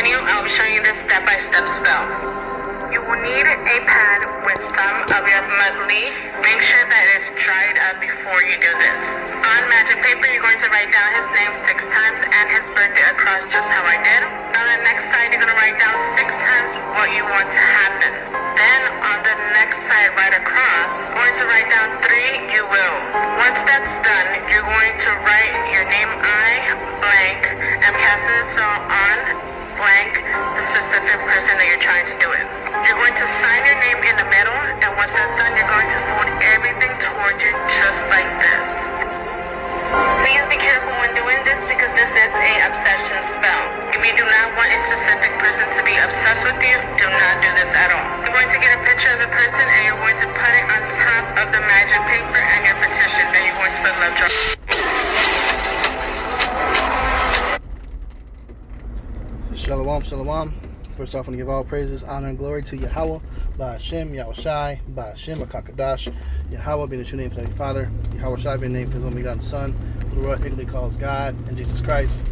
continue, I'll be showing you this step-by-step spell. You will need a pad with some of your monthly. Make sure that it's dried up before you do this. On magic paper, you're going to write down his name 6 times and his birthday across just how I did. On the next side, you're going to write down 6 times what you want to happen. Then on the next side, right across, you're going to write down 3 you will. Once that's done, you're going to write your name I blank and cast a spell on blank the specific person that you're trying to do it. You're going to sign your name in the middle, and once that's done, you're going to fold everything towards you just like this. Please be careful when doing this because this is a obsession spell. If you do not want a specific person to be obsessed with you, do not do this at all. You're going to get a picture of the person and you're going to put it on top of the magic paper and your petition. Then you're going to put love drop. Shalom, shalom. First off, I want to give all praises, honor, and glory to Yahweh, Ba'ashem, Yahushai, Ba'ashem, Akakadash, Yahweh being the true name for the Father, Yahushai being the name for the only begotten Son, who the Lord Italy calls God, and Jesus Christ.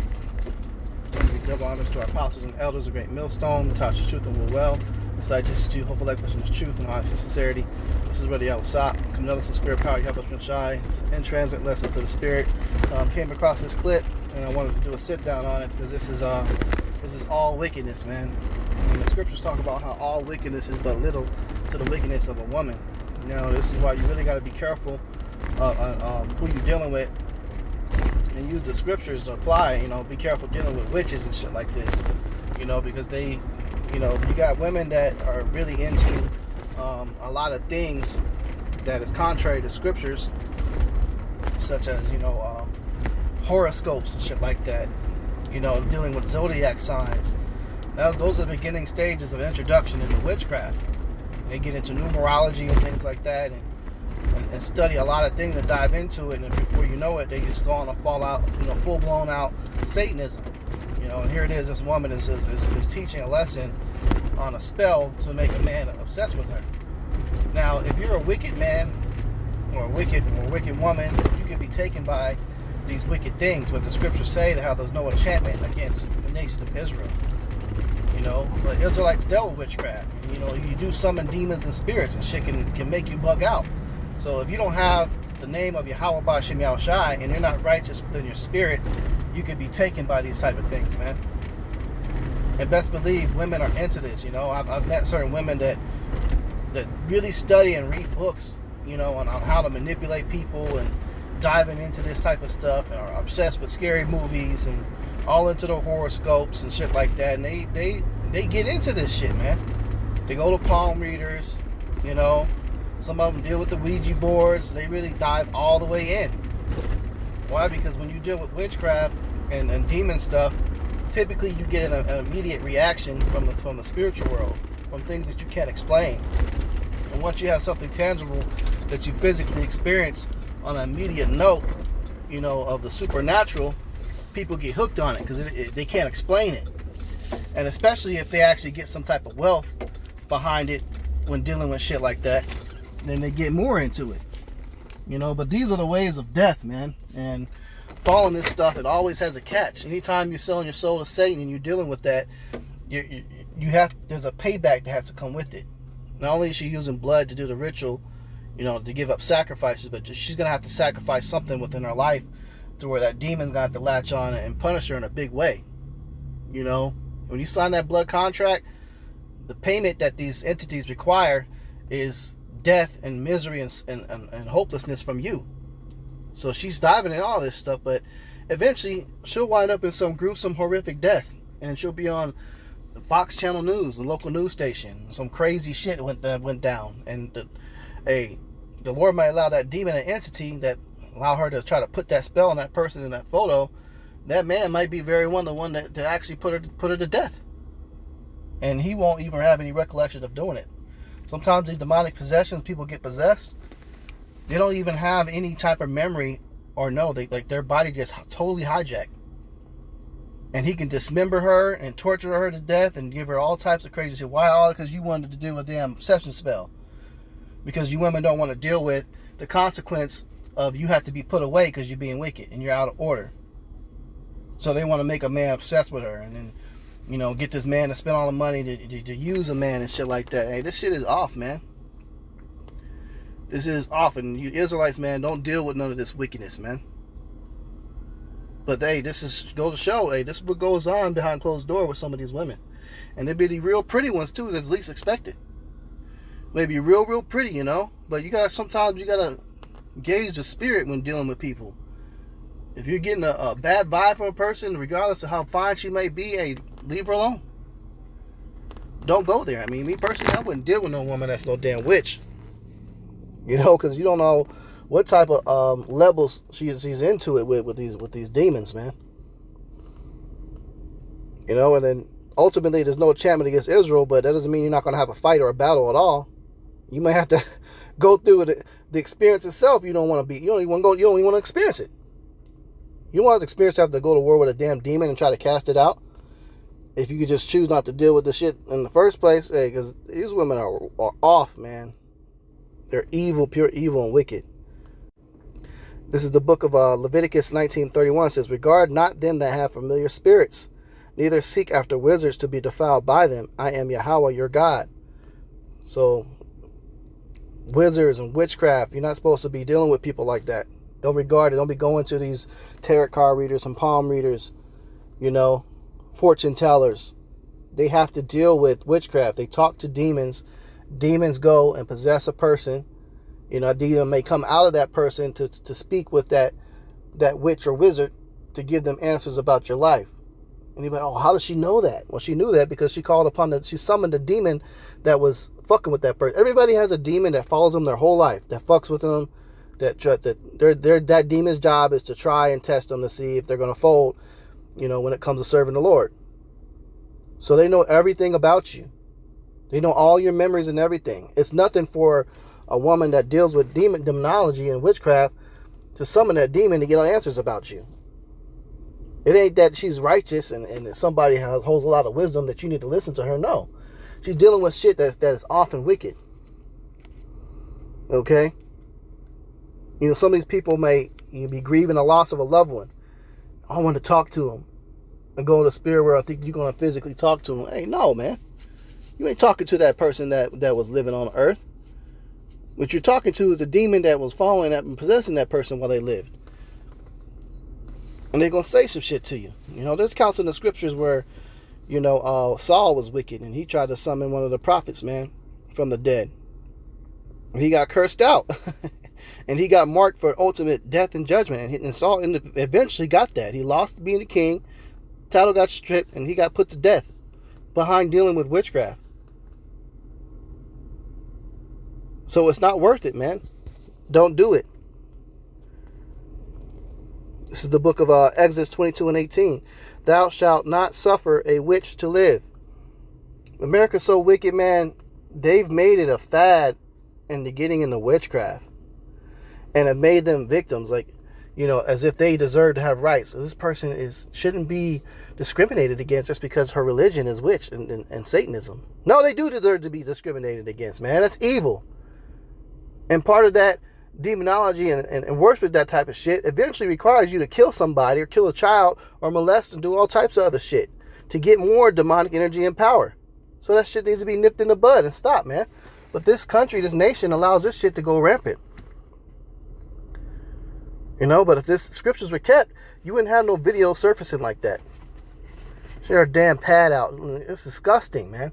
And we give honors to our apostles and elders, a great millstone, the touch of truth and will well, beside Jesus, to hopeful like person is truth and honesty and sincerity. This is Brother Yahweh. Come another spirit power, Yahushai, in transit lesson through the Spirit. Came across this clip, and I wanted to do a sit down on it because this is all wickedness, man. And the scriptures talk about how all wickedness is but little to the wickedness of a woman. You know, this is why you really got to be careful who you're dealing with and use the scriptures to apply. You know, be careful dealing with witches and shit like this. You know, because they, you know, you got women that are really into a lot of things that is contrary to scriptures, such as, you know, horoscopes and shit like that. You know, dealing with zodiac signs. Now, those are the beginning stages of introduction into witchcraft. They get into numerology and things like that, and study a lot of things and dive into it. And before you know it, they just go on a fallout, you know, full blown out Satanism. You know, and here it is. This woman is teaching a lesson on a spell to make a man obsessed with her. Now, if you're a wicked man or a wicked woman, you can be taken by these wicked things, but the scriptures say that how there's no enchantment against the nation of Israel. You know, but Israelites dealt with witchcraft. You know, you do summon demons and spirits, and shit can make you bug out. So if you don't have the name of Yahweh Ba'ashem Yahushai and you're not righteous within your spirit, you could be taken by these type of things, man. And best believe women are into this. You know, I've met certain women that really study and read books, you know, on how to manipulate people and diving into this type of stuff, and are obsessed with scary movies and all into the horoscopes and shit like that. And they get into this shit, man. They go to palm readers, you know. Some of them deal with the Ouija boards. They really dive all the way in. Why? Because when you deal with witchcraft and demon stuff, typically you get an immediate reaction from the spiritual world, from things that you can't explain. And once you have something tangible that you physically experience on an immediate note, you know, of the supernatural, people get hooked on it because they can't explain it. And especially if they actually get some type of wealth behind it when dealing with shit like that, then they get more into it. You know, but these are the ways of death, man. And following this stuff, it always has a catch. Anytime you're selling your soul to Satan and you're dealing with that, there's a payback that has to come with it. Not only is she using blood to do the ritual, you know, to give up sacrifices, but she's going to have to sacrifice something within her life to where that demon's going to have to latch on and punish her in a big way. You know, when you sign that blood contract, the payment that these entities require is death and misery and hopelessness from you. So she's diving in all this stuff, but eventually she'll wind up in some gruesome, horrific death, and she'll be on Fox Channel News, the local news station. Some crazy shit went down, and the Lord might allow that demon and entity that allow her to try to put that spell on that person in that photo. That man might be the one that actually put her to death, and he won't even have any recollection of doing it. Sometimes these demonic possessions, people get possessed, they don't even have any type of memory or know. Their body gets totally hijacked, and he can dismember her and torture her to death and give her all types of crazy shit. Why? All because you wanted to do a damn obsession spell. Because you women don't want to deal with the consequence of you have to be put away because you're being wicked and you're out of order. So they want to make a man obsessed with her, and then You know, get this man to spend all the money to use a man and shit like that. Hey, this shit is off, man. This is off. And you Israelites, man, don't deal with none of this wickedness, man. But hey, this is goes to show, hey, this is what goes on behind closed door with some of these women. And they be the real pretty ones too, that's least expected. Maybe real pretty, you know. But sometimes you gotta gauge the spirit when dealing with people. If you're getting a bad vibe from a person, regardless of how fine she may be, hey, leave her alone. Don't go there. I mean, me personally, I wouldn't deal with no woman that's no damn witch. You know, because you don't know what type of levels she's into it with these demons, man. You know, and then ultimately there's no enchantment against Israel, but that doesn't mean you're not going to have a fight or a battle at all. You might have to go through the experience itself. You don't want to be. You don't even want to go. You don't even want to experience it. You don't want to experience to have to go to war with a damn demon and try to cast it out. If you could just choose not to deal with the shit in the first place, hey, because these women are off, man. They're evil, pure evil, and wicked. This is the book of Leviticus 19:31. It says, "Regard not them that have familiar spirits, neither seek after wizards to be defiled by them. I am Yahweh your God." So, wizards and witchcraft, you're not supposed to be dealing with people like that. Don't regard it. Don't be going to these tarot card readers and palm readers, you know, fortune tellers. They have to deal with witchcraft. They talk to demons. Demons go and possess a person. You know, a demon may come out of that person to speak with that witch or wizard to give them answers about your life. And you're like, oh, how does she know that? Well, she knew that because she summoned a demon that was fucking with that person. Everybody has a demon that follows them their whole life, that fucks with them, that demon's job is to try and test them to see if they're going to fold, you know, when it comes to serving the Lord. So they know everything about you. They know all your memories and everything. It's nothing for a woman that deals with demonology and witchcraft to summon that demon to get answers about you. It ain't that she's righteous and somebody holds a lot of wisdom that you need to listen to her. No. She's dealing with shit that is often wicked. Okay? You know, some of these people may be grieving the loss of a loved one. I want to talk to them and go to the spirit world. I think you're going to physically talk to them. Hey, no, man. You ain't talking to that person that was living on earth. What you're talking to is the demon that was following that and possessing that person while they lived. And they're going to say some shit to you. You know, there's accounts in the scriptures where, you know, Saul was wicked and he tried to summon one of the prophets, man, from the dead. And he got cursed out. And he got marked for ultimate death and judgment. And Saul eventually got that. He lost being the king. Title got stripped and he got put to death behind dealing with witchcraft. So it's not worth it, man. Don't do it. This is the book of Exodus 22:18. Thou shalt not suffer a witch to live. America's so wicked, man. They've made it a fad into getting into witchcraft. And have made them victims, like, you know, as if they deserve to have rights. So this person shouldn't be discriminated against just because her religion is witch and Satanism. No, they do deserve to be discriminated against, man. That's evil. And part of that demonology and worship that type of shit eventually requires you to kill somebody or kill a child or molest and do all types of other shit to get more demonic energy and power. So that shit needs to be nipped in the bud and stopped, man. But this country, this nation allows this shit to go rampant. You know, but if this scriptures were kept, you wouldn't have no video surfacing like that. Share a damn pad out. It's disgusting, man.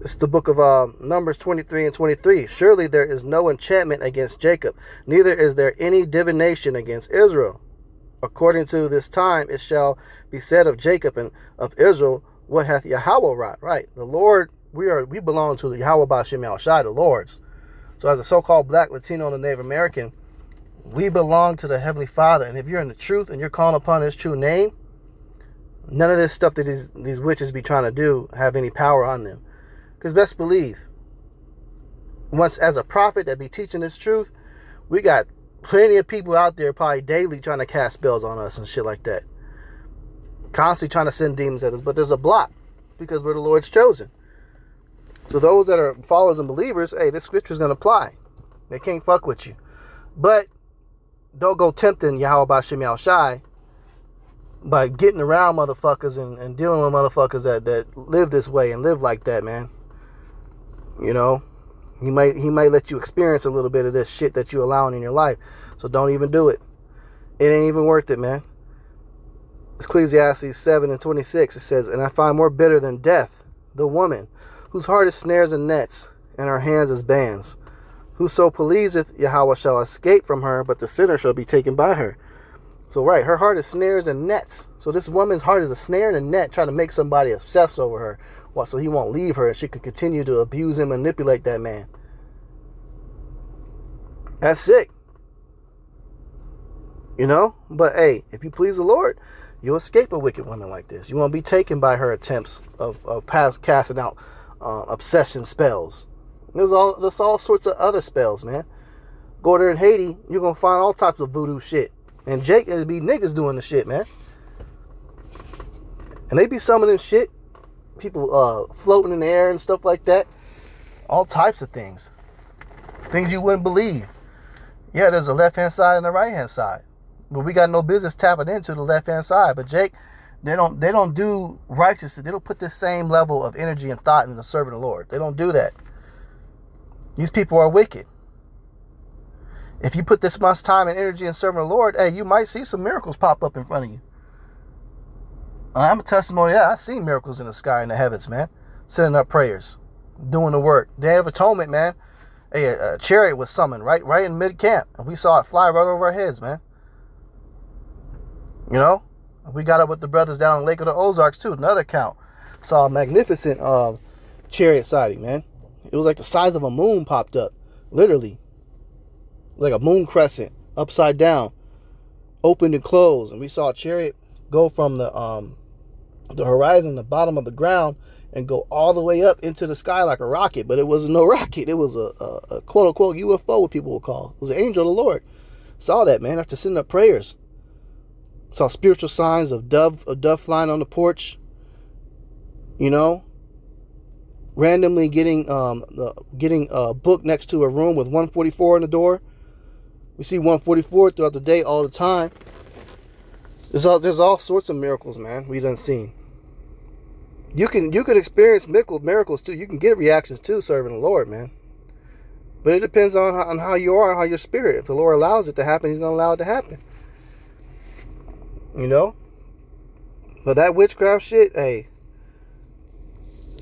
It's the book of Numbers 23 and 23. Surely there is no enchantment against Jacob, neither is there any divination against Israel. According to this time, it shall be said of Jacob and of Israel, what hath Yahweh wrought? Right. The Lord, we belong to the Yahweh Ba'Shem Yahushai, the Lord's. So as a so-called black, Latino, and Native American, we belong to the Heavenly Father. And if you're in the truth and you're calling upon His true name, none of this stuff that these witches be trying to do have any power on them. Because best believe, once as a prophet that be teaching this truth, we got plenty of people out there probably daily trying to cast spells on us and shit like that. Constantly trying to send demons at us. But there's a block because we're the Lord's chosen. So those that are followers and believers, hey, this scripture is going to apply. They can't fuck with you. But don't go tempting Yahweh Ba'Shem Yahushai by getting around motherfuckers and dealing with motherfuckers that live this way and live like that, man. You know, he might let you experience a little bit of this shit that you allowing in your life. So don't even do it. It ain't even worth it, man. Ecclesiastes 7:26, it says, "And I find more bitter than death the woman, whose heart is snares and nets, and her hands as bands. Whoso pleaseth Yahweh shall escape from her, but the sinner shall be taken by her." So right, her heart is snares and nets. So this woman's heart is a snare and a net trying to make somebody obsess over her. So he won't leave her and she can continue to abuse and manipulate that man. That's sick. You know? But hey, if you please the Lord, you'll escape a wicked woman like this. You won't be taken by her attempts of casting out obsession spells. There's all sorts of other spells, man. Go there in Haiti, you're going to find all types of voodoo shit. And Jake, it'd be niggas doing the shit, man. And they be summoning shit. People floating in the air and stuff like that. All types of things. Things you wouldn't believe. Yeah, there's a left-hand side and a right-hand side. But we got no business tapping into the left-hand side. But Jake, they don't do righteousness. They don't put the same level of energy and thought into serving the Lord. They don't do that. These people are wicked. If you put this much time and energy in serving the Lord, hey, you might see some miracles pop up in front of you. I'm a testimony. Yeah, I've seen miracles in the sky and the heavens, man. Sending up prayers, doing the work. Day of Atonement, man. Hey, a chariot was summoned right in mid-camp, and we saw it fly right over our heads, man. You know, we got up with the brothers down in Lake of the Ozarks too. Another account. Saw a magnificent chariot sighting, man. It was like the size of a moon popped up, literally. Like a moon crescent, upside down, opened and closed, and we saw a chariot go from the horizon, the bottom of the ground, and go all the way up into the sky like a rocket. But it wasn't no rocket. It was a quote unquote UFO, what people will call. It was an angel of the Lord. Saw that, man, after sending up prayers. Saw spiritual signs of dove flying on the porch. You know, randomly getting a book next to a room with 144 on the door. We see 144 throughout the day all the time. There's all sorts of miracles, man, we done seen. You can experience miracles too. You can get reactions too serving the Lord, man. But it depends on how you are, how your spirit. If the Lord allows it to happen, He's gonna allow it to happen. You know? But that witchcraft shit, hey,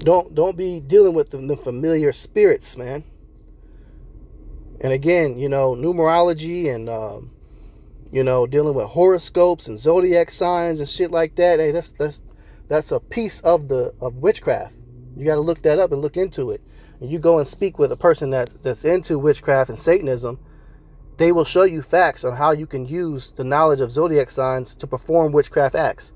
don't be dealing with the familiar spirits, man. And again, you know, numerology and you know, dealing with horoscopes and zodiac signs and shit like that. Hey, that's a piece of witchcraft. You got to look that up and look into it. And you go and speak with a person that's into witchcraft and Satanism, they will show you facts on how you can use the knowledge of zodiac signs to perform witchcraft acts.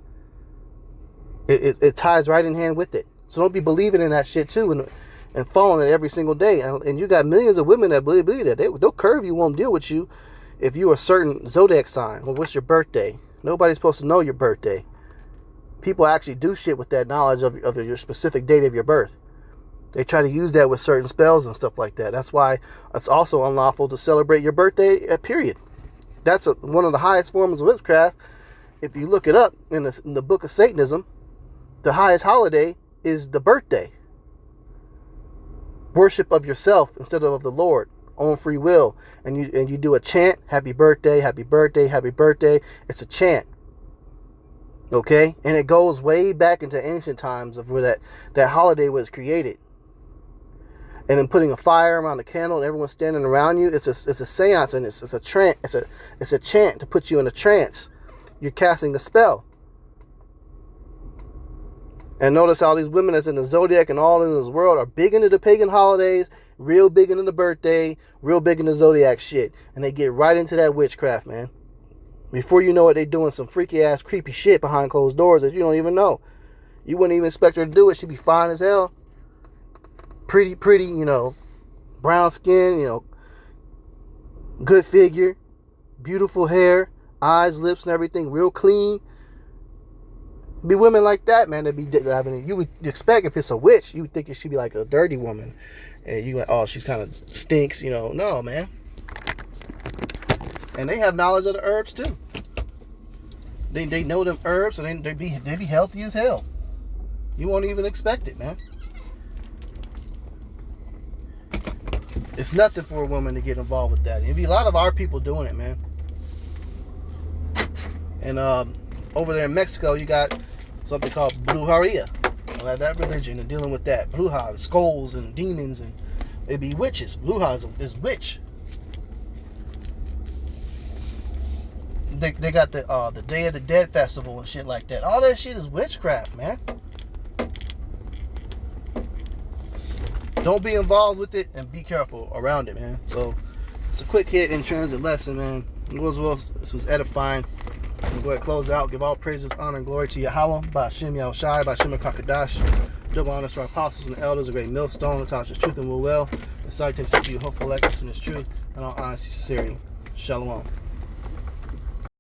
It ties right in hand with it. So don't be believing in that shit too and following it every single day. And you got millions of women that believe that. They'll curve you, won't deal with you if you're a certain zodiac sign. Well, what's your birthday? Nobody's supposed to know your birthday. People actually do shit with that knowledge of your specific date of your birth. They try to use that with certain spells and stuff like that. That's why it's also unlawful to celebrate your birthday, period. That's one of the highest forms of witchcraft. If you look it up in the book of Satanism, the highest holiday is the birthday. Worship of yourself instead of the Lord on free will. And you do a chant, happy birthday, happy birthday, happy birthday. It's a chant. Okay? And it goes way back into ancient times of where that holiday was created. And then putting a fire around the candle and everyone standing around you, it's a seance, and it's a trance, it's a chant to put you in a trance. You're casting a spell. And notice how these women that's in the zodiac and all in this world are big into the pagan holidays, real big into the birthday, real big into zodiac shit. And they get right into that witchcraft, man. Before you know it, they doing some freaky ass creepy shit behind closed doors that you don't even know. You wouldn't even expect her to do it. She'd be fine as hell. Pretty, you know, brown skin, you know, good figure, beautiful hair, eyes, lips, and everything, real clean. Be women like that, man. You would expect if it's a witch, you would think it should be like a dirty woman, and you went, oh, she's kind of stinks, you know. No, man. And they have knowledge of the herbs too. They know them herbs, so they be healthy as hell. You won't even expect it, man. It's nothing for a woman to get involved with that. There'd be a lot of our people doing it, man. And over there in Mexico, you got something called brujeria. That religion and dealing with that. Bruja, skulls and demons, and it be witches. Bruja is witch. They got the Day of the Dead festival and shit like that. All that shit is witchcraft, man. Don't be involved with it and be careful around it, man. So it's a quick hit in transit lesson, man. This was edifying. We'll go ahead and close out. Give all praises, honor, and glory to Yahweh, Ba'ashem Yahushai, Ba'ashem Kakadash. Double honors to our apostles and elders, a great millstone, Natasha's truth and will well. The salutations to you, hopeful echoes in this truth, and all honesty, sincerity. Shalom.